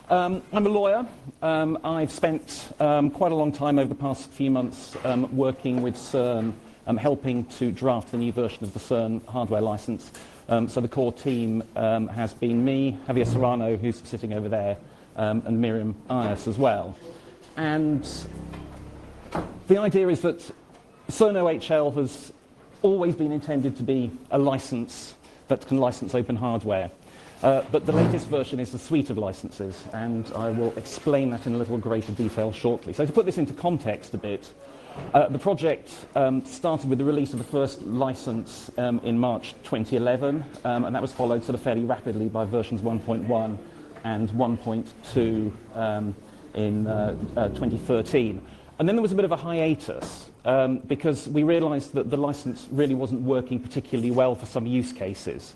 I'm a lawyer. I've spent quite a long time over the past few months working with CERN, helping to draft the new version of the CERN hardware license. So the core team has been me, Javier Serrano, who's sitting over there, and Miriam Ayas as well. And the idea is that CERN OHL has always been intended to be a license that can license open hardware. But the latest version is a suite of licenses, and I will explain that in a little greater detail shortly. So to put this into context a bit, the project started with the release of the first license in March 2011, and that was followed sort of fairly rapidly by versions 1.1 and 1.2 in 2013. And then there was a bit of a hiatus because we realized that the license really wasn't working particularly well for some use cases.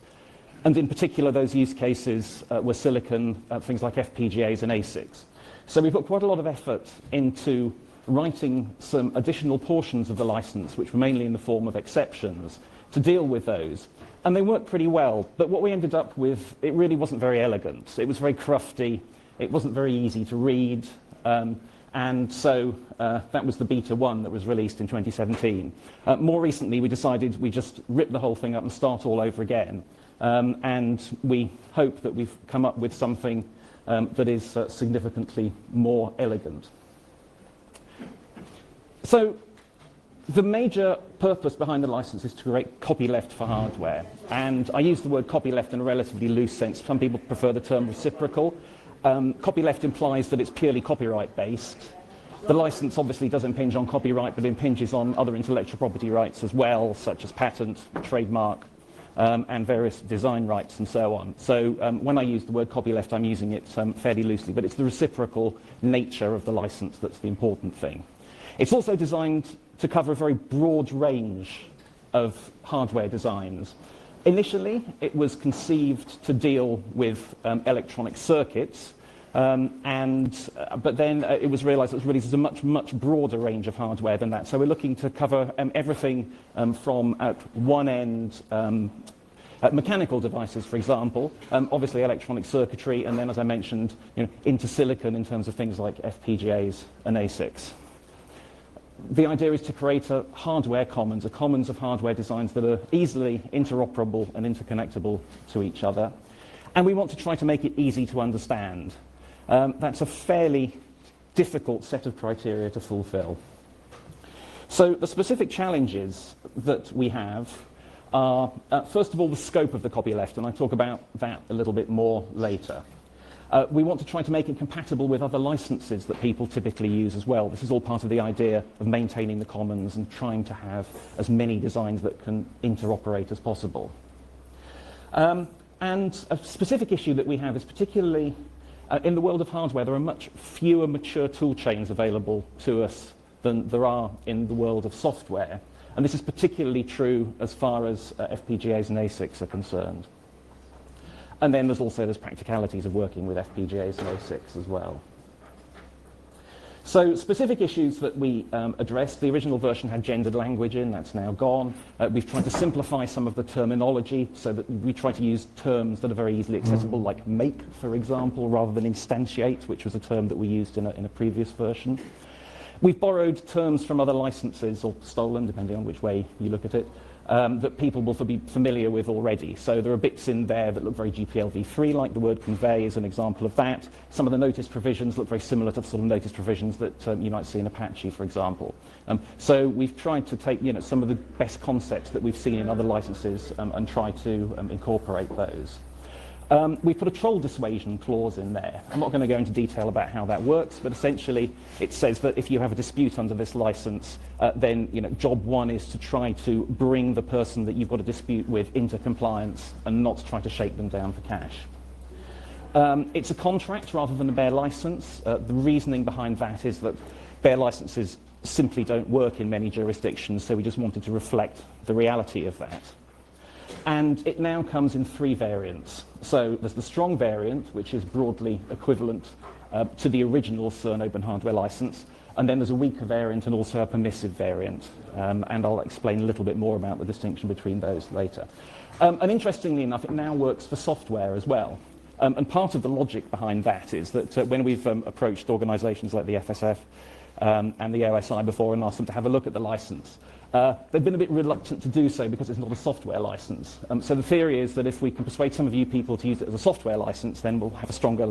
And in particular, those use cases were silicon, things like FPGAs and ASICs. So we put quite a lot of effort into writing some additional portions of the license, which were mainly in the form of exceptions, to deal with those. And they worked pretty well. But what we ended up with, it really wasn't very elegant. It was very crufty. It wasn't very easy to read. And so that was the beta 1 that was released in 2017. More recently, we decided we'd just rip the whole thing up and start all over again. And we hope that we've come up with something that is significantly more elegant. So the major purpose behind the license is to create copyleft for hardware. And I use the word copyleft in a relatively loose sense. Some people prefer the term reciprocal. Copyleft implies that it's purely copyright-based. The license obviously does impinge on copyright, but impinges on other intellectual property rights as well, such as patent, trademark, and various design rights and so on. So when I use the word copyleft, I'm using it fairly loosely, but it's the reciprocal nature of the license that's the important thing. It's also designed to cover a very broad range of hardware designs. Initially, it was conceived to deal with electronic circuits, but then it was realized that there's a much broader range of hardware than that. So we're looking to cover everything from, at one end, mechanical devices, for example, obviously electronic circuitry, and then, as I mentioned, into silicon in terms of things like FPGAs and ASICs. The idea is to create a hardware commons, a commons of hardware designs that are easily interoperable and interconnectable to each other. And we want to try to make it easy to understand. That's a fairly difficult set of criteria to fulfill. So the specific challenges that we have are, first of all, the scope of the copyleft, and I'll talk about that a little bit more later. We want to try to make it compatible with other licenses that people typically use as well. This is all part of the idea of maintaining the commons and trying to have as many designs that can interoperate as possible. And a specific issue that we have is particularly in the world of hardware, there are much fewer mature toolchains available to us than there are in the world of software. And this is particularly true as far as FPGAs and ASICs are concerned. And then there's practicalities of working with FPGAs and ASICs as well. So specific issues that we addressed, the original version had gendered language in, that's now gone. We've tried to simplify some of the terminology so that we try to use terms that are very easily accessible, like make, for example, rather than instantiate, which was a term that we used in a previous version. We've borrowed terms from other licenses, or stolen, depending on which way you look at it, that people will be familiar with already. So there are bits in there that look very GPL v3, like the word convey is an example of that. Some of the notice provisions look very similar to the sort of notice provisions that you might see in Apache, for example. So we've tried to take some of the best concepts that we've seen in other licenses and try to incorporate those. We put a troll dissuasion clause in there. I'm not going to go into detail about how that works, but essentially it says that if you have a dispute under this license, then job one is to try to bring the person that you've got a dispute with into compliance and not try to shake them down for cash. It's a contract rather than a bare license. The reasoning behind that is that bare licenses simply don't work in many jurisdictions, so we just wanted to reflect the reality of that. And it now comes in 3 variants. So there's the strong variant, which is broadly equivalent to the original CERN Open Hardware license. And then there's a weaker variant and also a permissive variant. And I'll explain a little bit more about the distinction between those later. And interestingly enough, it now works for software as well. And part of the logic behind that is that when we've approached organisations like the FSF and the OSI before and asked them to have a look at the licence, they've been a bit reluctant to do so because it's not a software licence. So the theory is that if we can persuade some of you people to use it as a software licence, then we'll have a stronger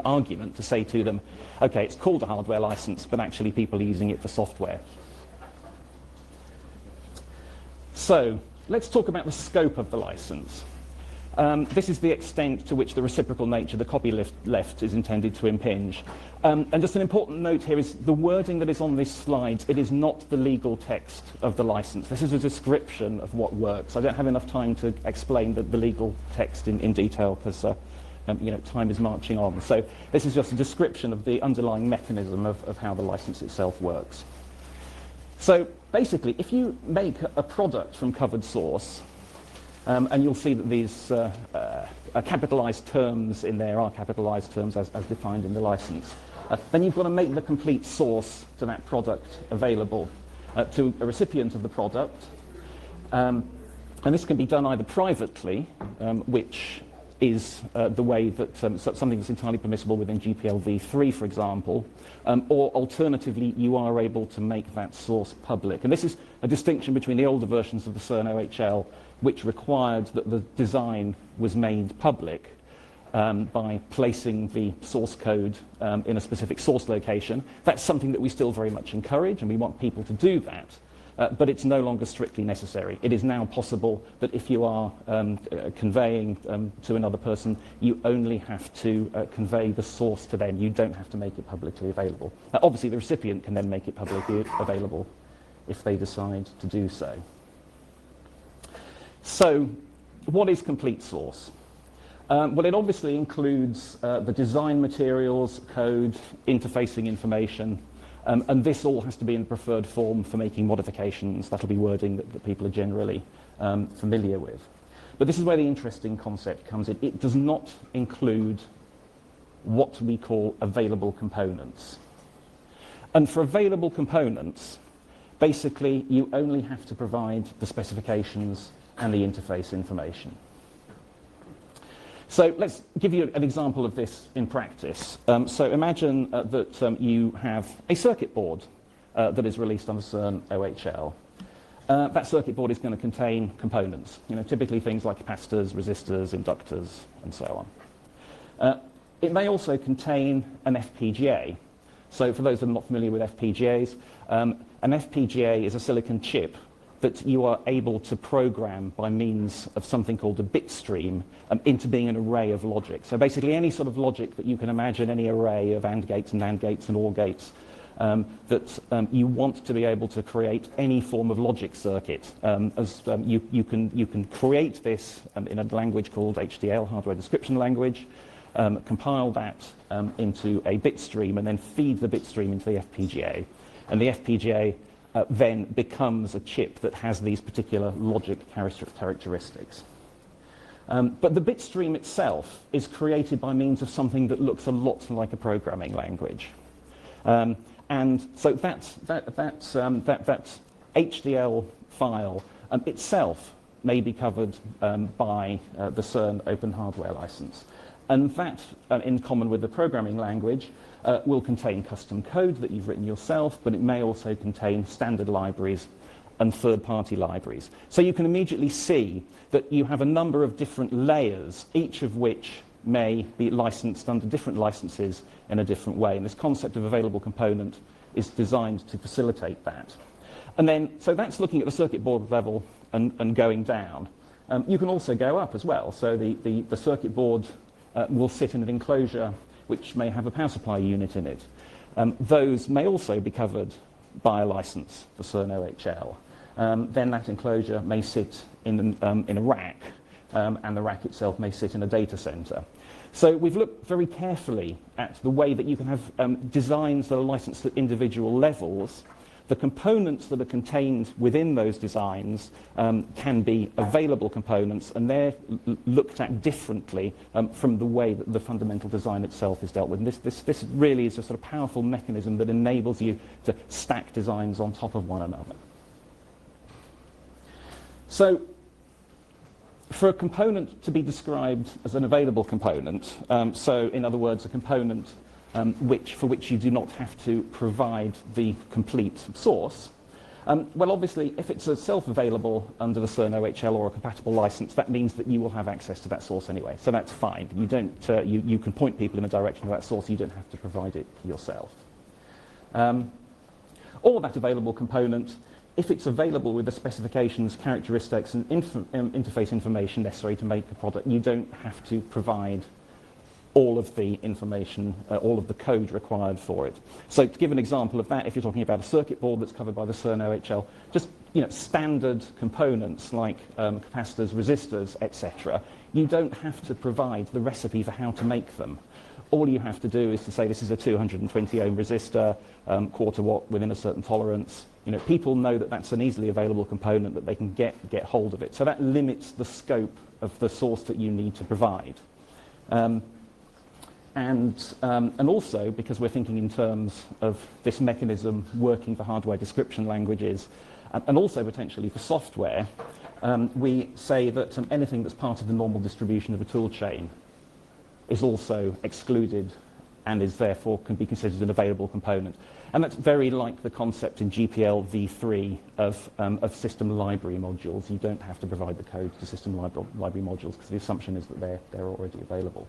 argument to say to them, okay, it's called a hardware licence, but actually people are using it for software. So let's talk about the scope of the licence. This is the extent to which the reciprocal nature, the copyleft, is intended to impinge. And just an important note here is the wording that is on this slide, it is not the legal text of the license. This is a description of what works. I don't have enough time to explain the legal text in detail because time is marching on. So this is just a description of the underlying mechanism of how the license itself works. So basically, if you make a product from covered source, and you'll see that these capitalized terms in there are capitalized terms as defined in the license. Then you've got to make the complete source to that product available to a recipient of the product. And this can be done either privately, which is the way that something that's entirely permissible within GPL v3, for example, or alternatively, you are able to make that source public. And this is a distinction between the older versions of the CERN OHL, which required that the design was made public by placing the source code in a specific source location. That's something that we still very much encourage, and we want people to do that, but it's no longer strictly necessary. It is now possible that if you are conveying to another person, you only have to convey the source to them. You don't have to make it publicly available. Obviously, the recipient can then make it publicly available if they decide to do so. So, what is complete source? Well, it obviously includes the design materials, code, interfacing information, and this all has to be in the preferred form for making modifications. That'll be wording that people are generally familiar with. But this is where the interesting concept comes in. It does not include what we call available components. And for available components, basically, you only have to provide the specifications and the interface information. So let's give you an example of this in practice. So imagine that you have a circuit board that is released on the CERN OHL. That circuit board is going to contain components, typically things like capacitors, resistors, inductors, and so on. It may also contain an FPGA. So for those that are not familiar with FPGAs, an FPGA is a silicon chip that you are able to program by means of something called a bitstream into being an array of logic. So basically any sort of logic that you can imagine, any array of AND gates and NAND gates and OR gates, that you want to be able to create any form of logic circuit. You can create this in a language called HDL, hardware description language, compile that into a bitstream and then feed the bitstream into the FPGA. And the FPGA then becomes a chip that has these particular logic characteristics. But the bitstream itself is created by means of something that looks a lot like a programming language. And so that HDL file itself may be covered by the CERN Open Hardware License. And that, in common with the programming language, will contain custom code that you've written yourself, but it may also contain standard libraries and third-party libraries. So you can immediately see that you have a number of different layers, each of which may be licensed under different licenses in a different way. And this concept of available component is designed to facilitate that. And then, so that's looking at the circuit board level and going down. You can also go up as well. So the circuit board will sit in an enclosure which may have a power supply unit in it. Those may also be covered by a license for CERN OHL. Then that enclosure may sit in a rack, and the rack itself may sit in a data center. So we've looked very carefully at the way that you can have designs that are licensed at individual levels. The components that are contained within those designs can be available components, and they're looked at differently from the way that the fundamental design itself is dealt with. And this really is a sort of powerful mechanism that enables you to stack designs on top of one another. So For a component to be described as an available component, so in other words, a component for which you do not have to provide the complete source, well, obviously, if it's a self-available under the CERN OHL or a compatible license, that means that you will have access to that source anyway. So that's fine. You don't. You can point people in the direction of that source. You don't have to provide it yourself. All that available component, if it's available with the specifications, characteristics, and interface information necessary to make a product, you don't have to provide all of the information, all of the code required for it. So to give an example of that, if you're talking about a circuit board that's covered by the CERN OHL, just standard components like capacitors, resistors, etc., you don't have to provide the recipe for how to make them. All you have to do is to say this is a 220 ohm resistor, quarter watt within a certain tolerance. People know that that's an easily available component that they can get hold of it. So that limits the scope of the source that you need to provide. And also, because we're thinking in terms of this mechanism working for hardware description languages, and also potentially for software, we say that anything that's part of the normal distribution of a toolchain is also excluded and is therefore can be considered an available component. And that's very like the concept in GPL v3 of system library modules. You don't have to provide the code to system library modules because the assumption is that they're already available.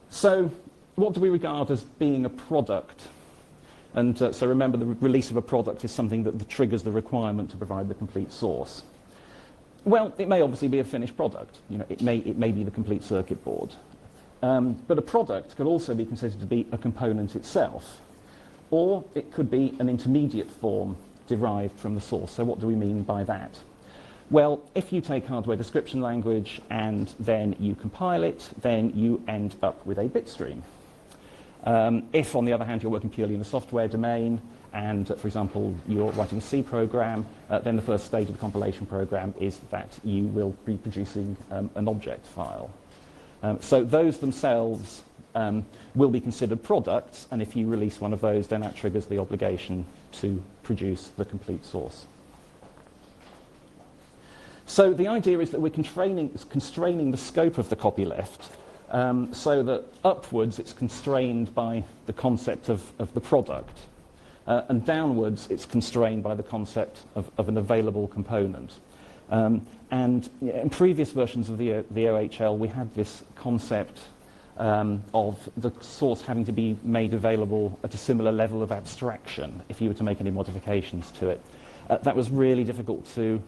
So what do we regard as being a product? And so remember, the release of a product is something that triggers the requirement to provide the complete source. Well, it may obviously be a finished product. It may be the complete circuit board. But a product could also be considered to be a component itself. Or it could be an intermediate form derived from the source. So what do we mean by that? Well, if you take hardware description language and then you compile it, then you end up with a bitstream. If, on the other hand, you're working purely in the software domain and, for example, you're writing a C program, then the first stage of the compilation program is that you will be producing an object file. So those themselves will be considered products, and if you release one of those, then that triggers the obligation to produce the complete source. So the idea is that we're constraining the scope of the copyleft so that upwards it's constrained by the concept of the product, and downwards it's constrained by the concept of an available component. And in previous versions of the OHL, we had this concept of the source having to be made available at a similar level of abstraction if you were to make any modifications to it. That was really difficult to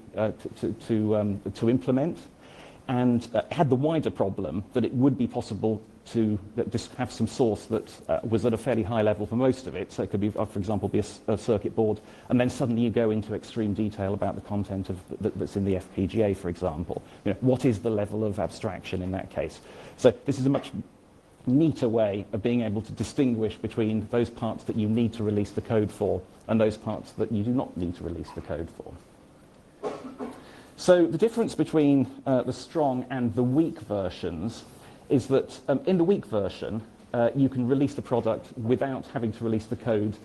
implement, and had the wider problem that it would be possible to just have some source that was at a fairly high level for most of it. So it could be, for example, be a circuit board, and then suddenly you go into extreme detail about the content that's in the FPGA, for example. What is the level of abstraction in that case? So this is a much neater way of being able to distinguish between those parts that you need to release the code for and those parts that you do not need to release the code for. So the difference between the strong and the weak versions is that in the weak version, you can release the product without having to release the code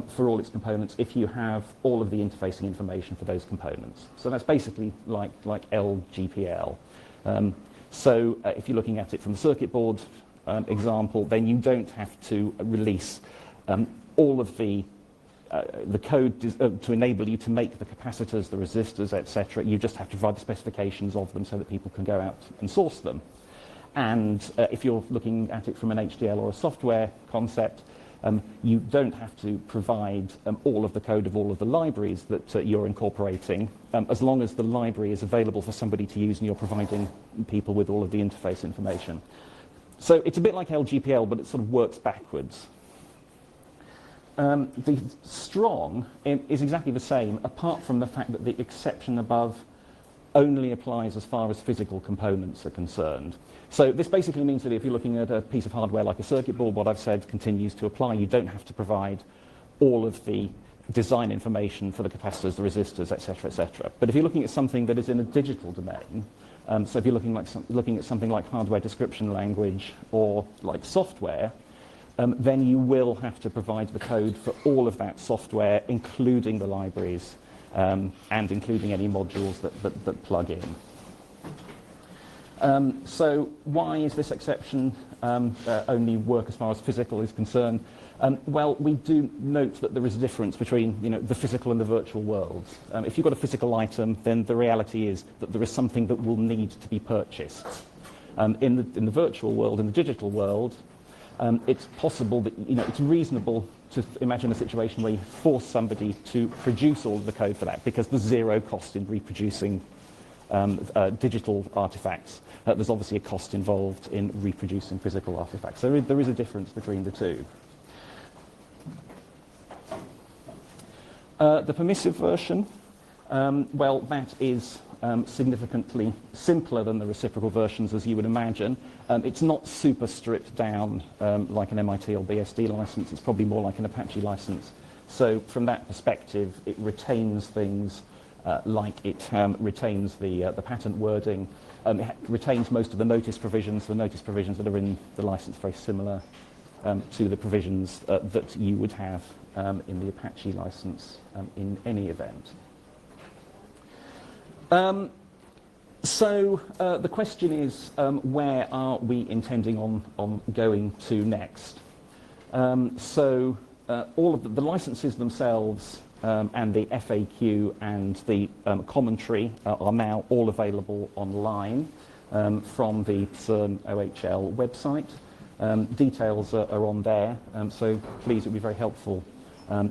for all its components if you have all of the interfacing information for those components. So that's basically like LGPL. So if you're looking at it from the circuit board example, then you don't have to release all of the code to enable you to make the capacitors, the resistors, etc. You just have to provide the specifications of them so that people can go out and source them. And if you're looking at it from an HDL or a software concept, you don't have to provide all of the code of all of the libraries that you're incorporating, as long as the library is available for somebody to use and you're providing people with all of the interface information. So it's a bit like LGPL, but it sort of works backwards. The strong is exactly the same, apart from the fact that the exception above only applies as far as physical components are concerned. So this basically means that if you're looking at a piece of hardware like a circuit board, what I've said continues to apply. You don't have to provide all of the design information for the capacitors, the resistors, etc., etc. But if you're looking at something that is in a digital domain, so if you're looking at something like hardware description language or like software, then you will have to provide the code for all of that software, including the libraries and including any modules that plug in. So why is this exception only work as far as physical is concerned? Well, we do note that there is a difference between the physical and the virtual worlds. If you've got a physical item, then the reality is that there is something that will need to be purchased. In the virtual world, in the digital world, it's possible that it's reasonable to imagine a situation where you force somebody to produce all of the code for that because there's zero cost in reproducing digital artifacts. There's obviously a cost involved in reproducing physical artifacts. So there is a difference between the two. The permissive version, well, that is significantly simpler than the reciprocal versions, as you would imagine. It's not super stripped down like an MIT or BSD license. It's probably more like an Apache license. So from that perspective, it retains things like it retains the patent wording. It retains most of the notice provisions. The notice provisions that are in the license are very similar to the provisions that you would have in the Apache license in any event. So the question is, where are we intending on going to next? So all of the licenses themselves and the FAQ and the commentary are now all available online from the CERN OHL website. Details are on there, so please, it would be very helpful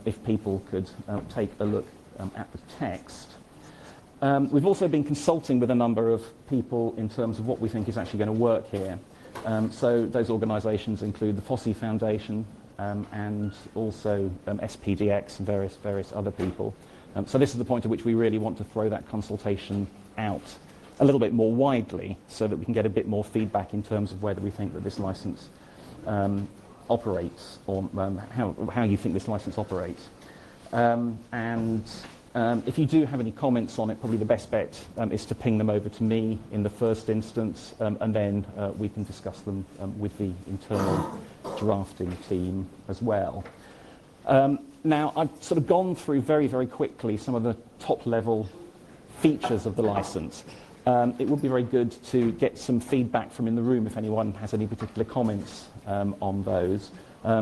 if people could take a look at the text. We've also been consulting with a number of people in terms of what we think is actually going to work here. So those organisations include the FOSSI Foundation and also SPDX and various other people. So this is the point at which we really want to throw that consultation out a little bit more widely so that we can get a bit more feedback in terms of whether we think that this license operates or how you think this license operates. If you do have any comments on it, probably the best bet is to ping them over to me in the first instance, and then we can discuss them with the internal drafting team as well. Now, I've sort of gone through very, very quickly some of the top-level features of the license. It would be very good to get some feedback from in the room if anyone has any particular comments on those.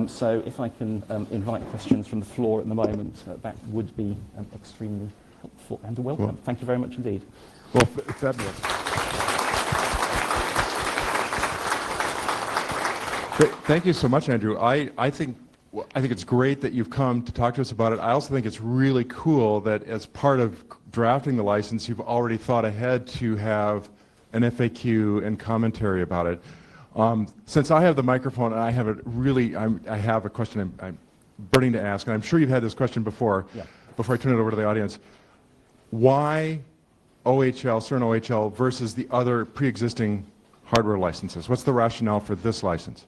So if I can invite questions from the floor at the moment, that would be extremely helpful and welcome. Well, thank you very much indeed. Well, fabulous. Thank you so much, Andrew. I think it's great that you've come to talk to us about it. I also think it's really cool that as part of drafting the license, you've already thought ahead to have an FAQ and commentary about it. Since I have the microphone, and I have a question I'm burning to ask, and I'm sure you've had this question before. Yeah. Before I turn it over to the audience, why OHL, CERN OHL versus the other pre-existing hardware licenses? What's the rationale for this license?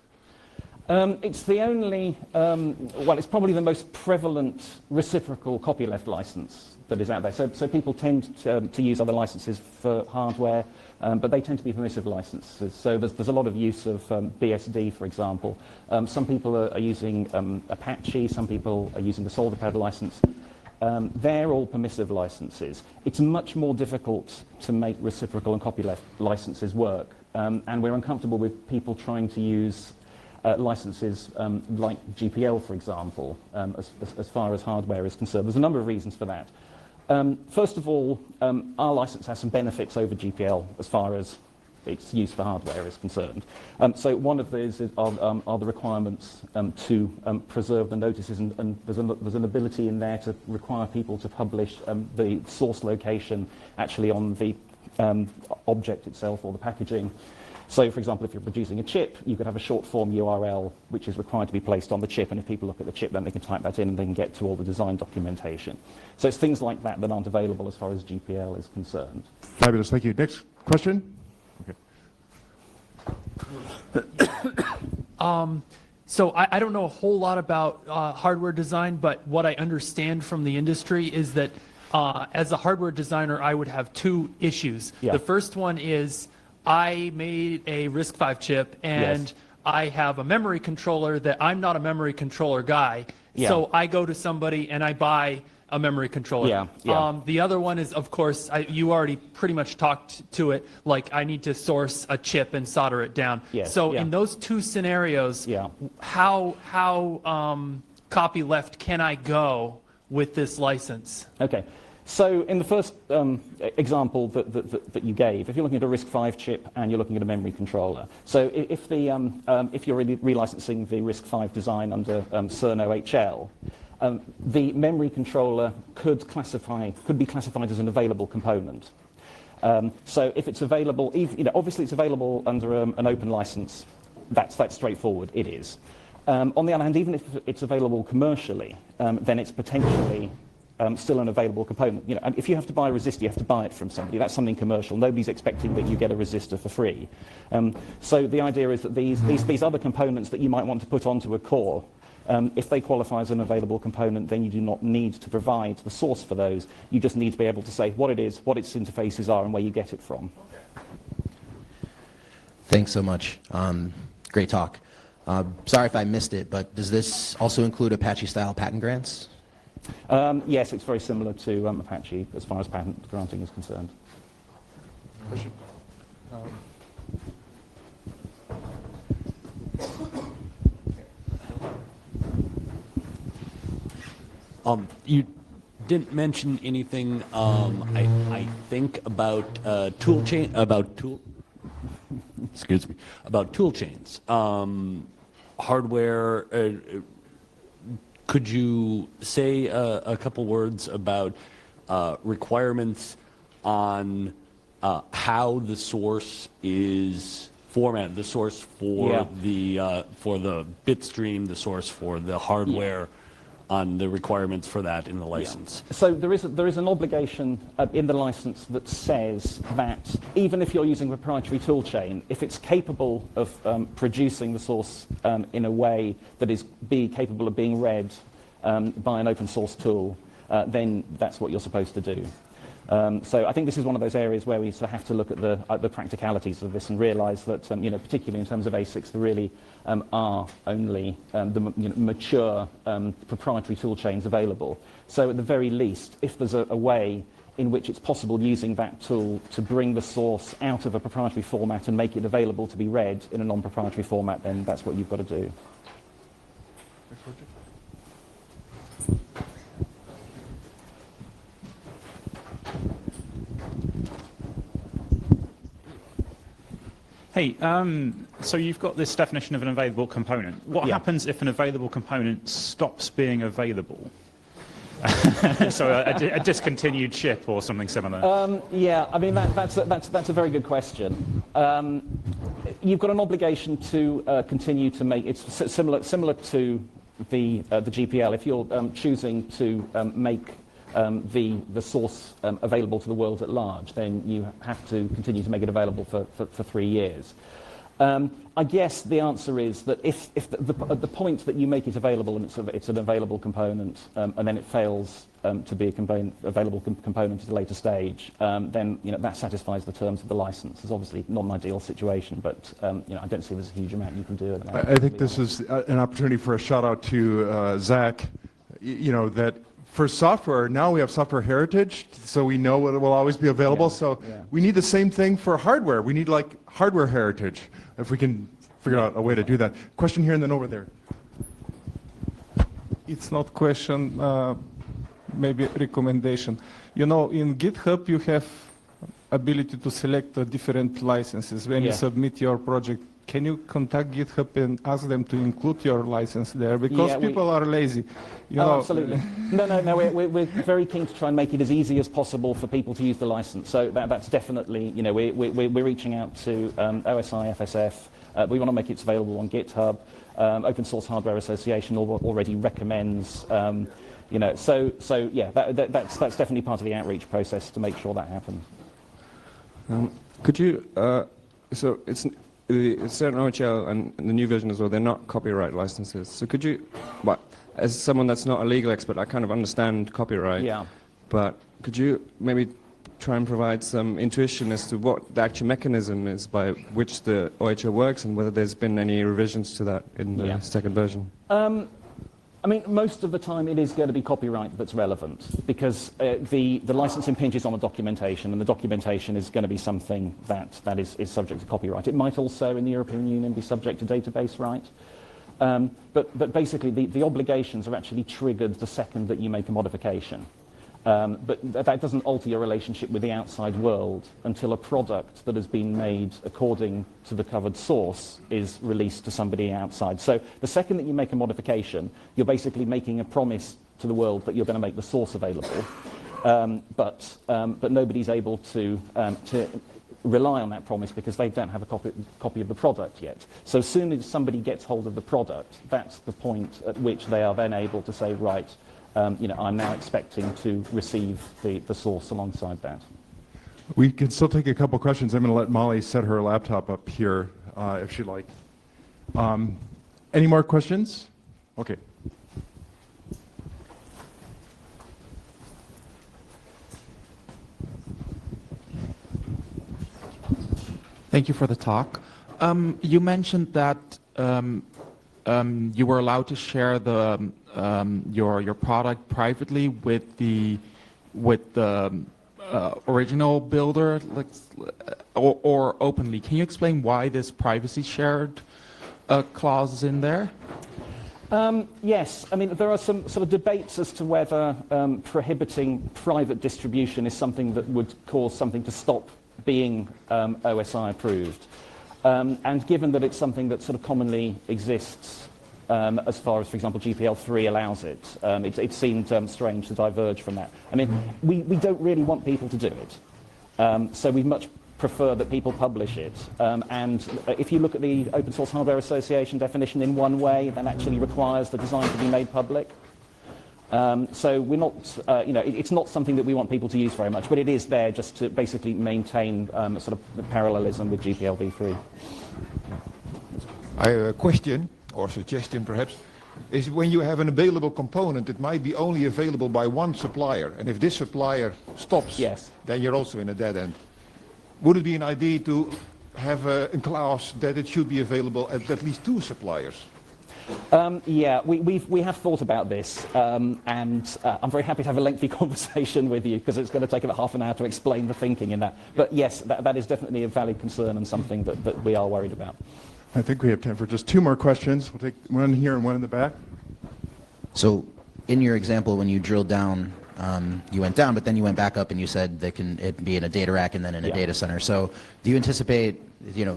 It's the only, well, it's probably the most prevalent reciprocal copyleft license that is out there. So people tend to use other licenses for hardware, but they tend to be permissive licenses. So there's a lot of use of BSD, for example. Some people are using Apache, some people are using the SolderPad license. They're all permissive licenses. It's much more difficult to make reciprocal and copyleft licenses work, and we're uncomfortable with people trying to use licenses like GPL, for example, as far as hardware is concerned. There's a number of reasons for that. First of all, our license has some benefits over GPL as far as its use for hardware is concerned. So one of those are the requirements to preserve the notices, and there's an ability in there to require people to publish the source location actually on the object itself or the packaging. So, for example, if you're producing a chip, you could have a short-form URL which is required to be placed on the chip, and if people look at the chip, then they can type that in and they can get to all the design documentation. So it's things like that that aren't available as far as GPL is concerned. Fabulous, thank you. Next question? Okay. So I don't know a whole lot about hardware design, but what I understand from the industry is that as a hardware designer, I would have two issues. Yeah. The first one is I made a RISC-V chip, and yes, I have a memory controller that I'm not a memory controller guy. Yeah. So I go to somebody and I buy a memory controller. Yeah, yeah. The other one is, of course, you already pretty much talked to it, like I need to source a chip and solder it down. Yes, So yeah. in those two scenarios, Yeah. how copyleft can I go with this license? Okay. So in the first example that you gave, if you're looking at a RISC-V chip and you're looking at a memory controller, so if you're relicensing the RISC-V design under CERN OHL, the memory controller could be classified as an available component. So if it's available, obviously it's available under an open license. That's straightforward. It is. On the other hand, even if it's available commercially, then it's potentially still an available component. And if you have to buy a resistor, you have to buy it from somebody. That's something commercial. Nobody's expecting that you get a resistor for free. So the idea is that these other components that you might want to put onto a core, if they qualify as an available component, then you do not need to provide the source for those. You just need to be able to say what it is, what its interfaces are, and where you get it from. Thanks so much. Great talk. Sorry if I missed it, but does this also include Apache-style patent grants? Yes, it's very similar to Apache as far as patent granting is concerned. You didn't mention anything, I think, about toolchain, about toolchains. Hardware. Could you say a couple words about requirements on how the source is formatted, the source for the bitstream, the source for the hardware, on the requirements for that in the license? Yeah. So there is an obligation in the license that says that even if you're using a proprietary toolchain, if it's capable of producing the source in a way that is capable of being read by an open source tool, then that's what you're supposed to do. So I think this is one of those areas where we sort of have to look at the practicalities of this and realise that, particularly in terms of ASICs, there really are only the mature proprietary tool chains available. So at the very least, if there's a way in which it's possible using that tool to bring the source out of a proprietary format and make it available to be read in a non-proprietary format, then that's what you've got to do. Hey, so you've got this definition of an available component. What happens if an available component stops being available? So a discontinued chip or something similar? Yeah, I mean, that's a very good question. You've got an obligation to continue to make it similar to the GPL. If you're choosing to make the source available to the world at large, then you have to continue to make it available for 3 years. I guess the answer is that if at the point that you make it available and it's an available component, and then it fails to be available component at a later stage, then that satisfies the terms of the license. It's obviously not an ideal situation, but I don't see there's a huge amount you can do. I think this is an opportunity for a shout out to Zach. That for software, now we have software heritage, so we know what will always be available. We need the same thing for hardware. We need like hardware heritage, if we can figure out a way to do that. Question here and then over there. It's not question, maybe recommendation. In GitHub you have ability to select different licenses when you submit your project. Can you contact GitHub and ask them to include your license there? Because people are lazy. Absolutely. No, we're very keen to try and make it as easy as possible for people to use the license. So that's definitely, we're reaching out to OSI, FSF. We want to make it available on GitHub. Open Source Hardware Association already recommends, that's definitely part of the outreach process to make sure that happens. Could you, so it's the CERN OHL and the new version as well, they're not copyright licenses. So could you, as someone that's not a legal expert, I kind of understand copyright. Yeah. But could you maybe try and provide some intuition as to what the actual mechanism is by which the OHL works and whether there's been any revisions to that in the second version? I mean, most of the time it is going to be copyright that's relevant because the license impinges on the documentation, and the documentation is going to be something that is subject to copyright. It might also, in the European Union, be subject to database right. But basically, the obligations are actually triggered the second that you make a modification. But that doesn't alter your relationship with the outside world until a product that has been made according to the covered source is released to somebody outside. So the second that you make a modification, you're basically making a promise to the world that you're going to make the source available, but nobody's able to rely on that promise because they don't have a copy of the product yet. So as soon as somebody gets hold of the product, that's the point at which they are then able to say, right, I'm now expecting to receive the source alongside that. We can still take a couple questions. I'm going to let Molly set her laptop up here if she'd like. Any more questions? Okay. Thank you for the talk. You mentioned that you were allowed to share the your product privately with the original builder, or openly. Can you explain why this privacy shared clause is in there? Yes, I mean there are some sort of debates as to whether prohibiting private distribution is something that would cause something to stop being OSI approved. And given that it's something that sort of commonly exists as far as, for example, GPL3 allows it, it seemed strange to diverge from that. I mean, we don't really want people to do it. So we much prefer that people publish it. And if you look at the Open Source Hardware Association definition in one way, that actually requires the design to be made public. So we're not, it's not something that we want people to use very much, but it is there just to basically maintain sort of the parallelism with GPL-v3. I have a question, or suggestion perhaps, is when you have an available component, it might be only available by one supplier, and if this supplier stops, yes, then you're also in a dead end. Would it be an idea to have a clause that it should be available at least two suppliers? Yeah, we have thought about this, and I'm very happy to have a lengthy conversation with you because it's going to take about half an hour to explain the thinking in that. But yes, that is definitely a valid concern and something that we are worried about. I think we have time for just two more questions. We'll take one here and one in the back. So in your example, when you drilled down, you went down, but then you went back up and you said it can be in a data rack and then in a data center. So do you anticipate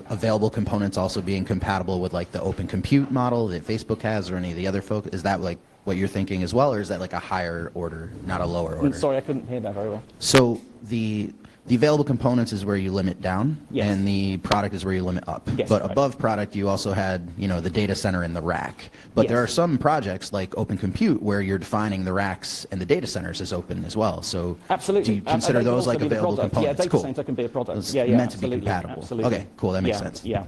available components also being compatible with like the open compute model that Facebook has or any of the other folks? Is that like what you're thinking as well, or is that like a higher order, not a lower order? Sorry, I couldn't hear that very well. So the available components is where you limit down, yes, and the product is where you limit up. Yes, but right. Above product, you also had, the data center and the rack. But yes, there are some projects like Open Compute where you're defining the racks and the data centers as open as well. So absolutely, do you consider those like available components? Yeah, data cool. center can be a product. It's yeah, meant to be absolutely, compatible. Absolutely. Okay, cool. That makes sense. Yeah.